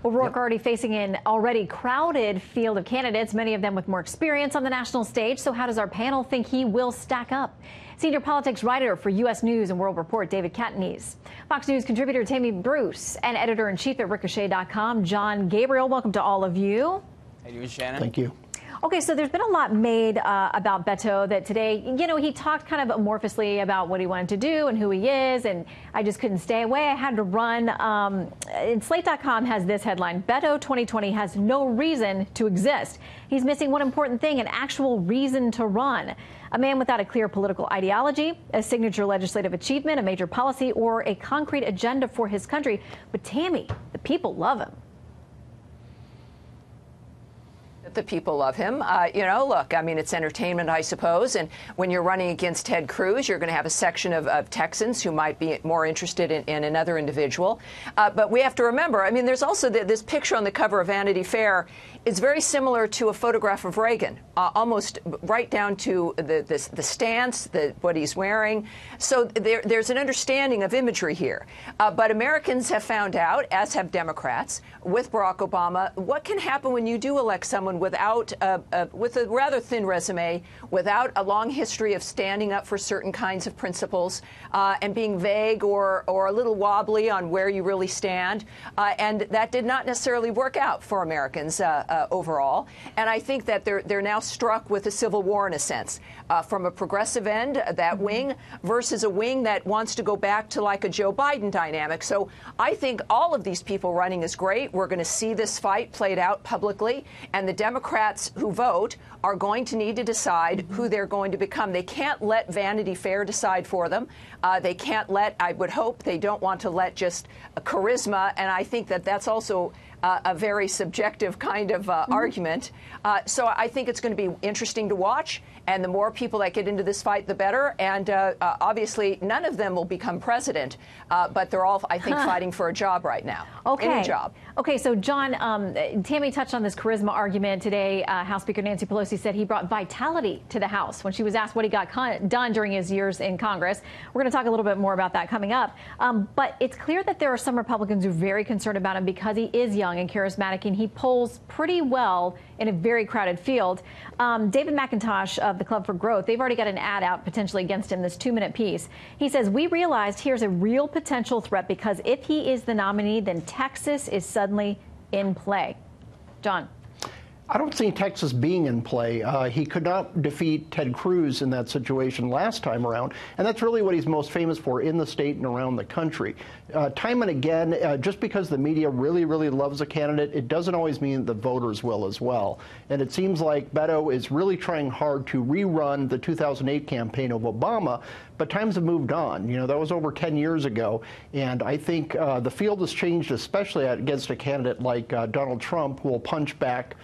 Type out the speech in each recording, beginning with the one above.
O'Rourke already facing an already crowded field of candidates, many of them with more experience on the national stage. So how does our panel think he will stack up? Senior politics writer for U.S. News and World Report, David Catanese. Fox News contributor Tammy Bruce and editor-in-chief at Ricochet.com, John Gabriel. Welcome to all of you. How you doing, Shannon? Thank you. Okay, so there's been a lot made about Beto that today, he talked kind of amorphously about what he wanted to do and who he is, and I just couldn't stay away. I had to run. And Slate.com has this headline: Beto 2020 has no reason to exist. He's missing one important thing, an actual reason to run. A man without a clear political ideology, a signature legislative achievement, a major policy, or a concrete agenda for his country. But Tammy, the people love him. The people love him. Look, I mean, it's entertainment, I suppose. And when you're running against Ted Cruz, you're going to have a section of Texans who might be more interested in another individual. But we have to remember, I mean, there's also this picture on the cover of Vanity Fair is very similar to a photograph of Reagan, almost right down to the stance, what he's wearing. So there's an understanding of imagery here. But Americans have found out, as have Democrats, with Barack Obama, what can happen when you do elect someone with a rather thin resume, without a long history of standing up for certain kinds of principles, and being vague or a little wobbly on where you really stand. And that did not necessarily work out for Americans overall. And I think that they're now struck with a civil war in a sense, from a progressive end, that wing, versus a wing that wants to go back to like a Joe Biden dynamic. So I think all of these people running is great. We're going to see this fight played out publicly, and the Democrats who vote are going to need to decide who they're going to become. They can't let Vanity Fair decide for them. They can't let, I would hope, they don't want to let just a charisma, and I think that that's also a very subjective kind of argument. So I think it's going to be interesting to watch, and the more people that get into this fight, the better. And obviously, none of them will become president, but they're all, I think, fighting for a job right now. Okay. Any job. Okay, so John, Tammy touched on this charisma argument today. House Speaker Nancy Pelosi said he brought vitality to the House when she was asked what he got done during his years in Congress. We're going to talk a little bit more about that coming up. But it's clear that there are some Republicans who are very concerned about him because he is young and charismatic, and he polls pretty well in a very crowded field. David McIntosh of the Club for Growth, they've already got an ad out potentially against him, this 2-minute piece. He says, "We realized here's a real potential threat because if he is the nominee, then Texas is suddenly in play." John. I don't see Texas being in play. He could not defeat Ted Cruz in that situation last time around, and that's really what he's most famous for in the state and around the country. Time and again, just because the media really, really loves a candidate, it doesn't always mean the voters will as well. And it seems like Beto is really trying hard to rerun the 2008 campaign of Obama, but times have moved on. That was over 10 years ago, and I think the field has changed, especially against a candidate like Donald Trump, who will punch back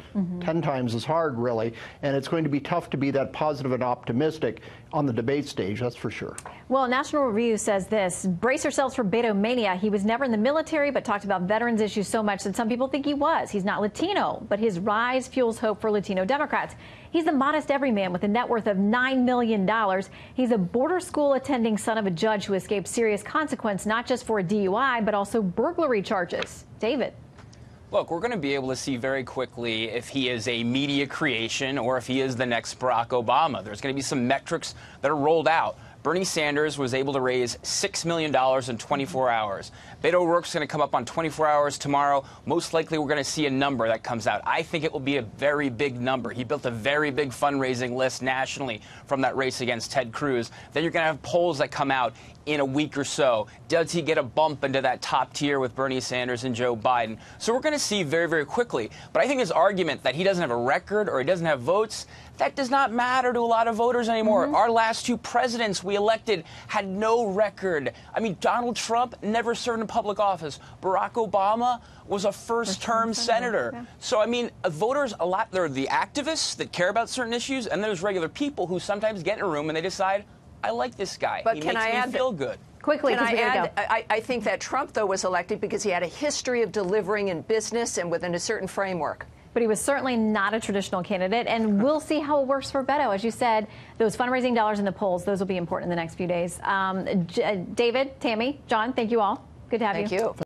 10 times as hard, really, and it's going to be tough to be that positive and optimistic on the debate stage, that's for sure. Well, National Review says this: brace yourselves for Beto mania. He was never in the military, but talked about veterans issues so much that some people think he was. He's not Latino, but his rise fuels hope for Latino Democrats. He's a modest everyman with a net worth of $9 million. He's a border school attending son of a judge who escaped serious consequence, not just for a DUI, but also burglary charges. David. Look, we're going to be able to see very quickly if he is a media creation or if he is the next Barack Obama. There's going to be some metrics that are rolled out. Bernie Sanders was able to raise $6 million in 24 hours. Beto O'Rourke's going to come up on 24 hours tomorrow. Most likely we're going to see a number that comes out. I think it will be a very big number. He built a very big fundraising list nationally from that race against Ted Cruz. Then you're going to have polls that come out in a week or so. Does he get a bump into that top tier with Bernie Sanders and Joe Biden? So we're going to see very, very quickly. But I think this argument that he doesn't have a record or he doesn't have votes, that does not matter to a lot of voters anymore. Our last two presidents we elected had no record. I mean, Donald Trump never served in public office. Barack Obama was a first-term senator. Yeah. So, I mean, voters, they're the activists that care about certain issues, and there's regular people who sometimes get in a room and they decide, I like this guy. But he can makes I me feel good. Quickly, can I add, I think that Trump, though, was elected because he had a history of delivering in business and within a certain framework. But he was certainly not a traditional candidate, and we'll see how it works for Beto. As you said, those fundraising dollars in the polls, those will be important in the next few days. David, Tammy, John, thank you all. Good to have you. Thank you.